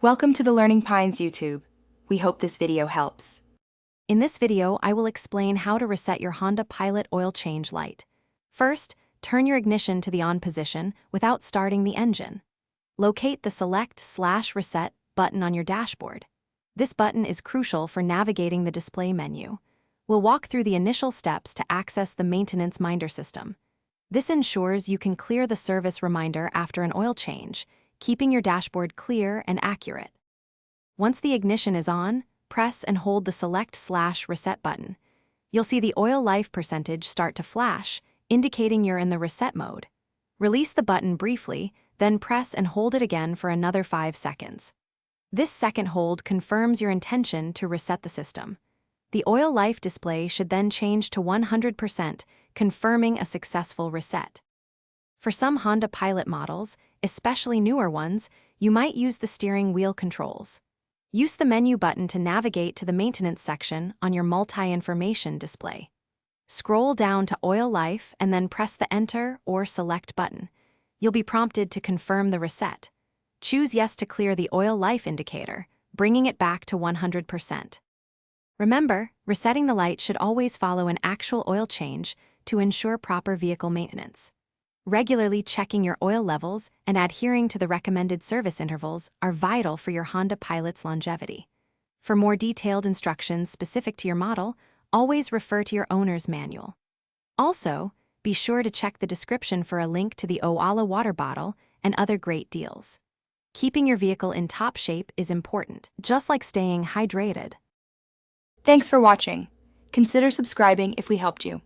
Welcome to the Learning Pines YouTube. We hope this video helps. In this video, I will explain how to reset your Honda Pilot oil change light. First, turn your ignition to the on position without starting the engine. Locate the Select/Reset button on your dashboard. This button is crucial for navigating the display menu. We'll walk through the initial steps to access the maintenance minder system. This ensures you can clear the service reminder after an oil change, keeping your dashboard clear and accurate. Once the ignition is on, press and hold the Select/Reset button. You'll see the oil life percentage start to flash, indicating you're in the reset mode. Release the button briefly, then press and hold it again for another 5 seconds. This second hold confirms your intention to reset the system. The oil life display should then change to 100%, confirming a successful reset. For some Honda Pilot models, especially newer ones, you might use the steering wheel controls. Use the menu button to navigate to the maintenance section on your multi-information display. Scroll down to Oil Life and then press the Enter or Select button. You'll be prompted to confirm the reset. Choose Yes to clear the oil life indicator, bringing it back to 100%. Remember, resetting the light should always follow an actual oil change to ensure proper vehicle maintenance. Regularly checking your oil levels and adhering to the recommended service intervals are vital for your Honda Pilot's longevity. For more detailed instructions specific to your model, always refer to your owner's manual. Also, be sure to check the description for a link to the Owala water bottle and other great deals. Keeping your vehicle in top shape is important, just like staying hydrated. Thanks for watching. Consider subscribing if we helped you.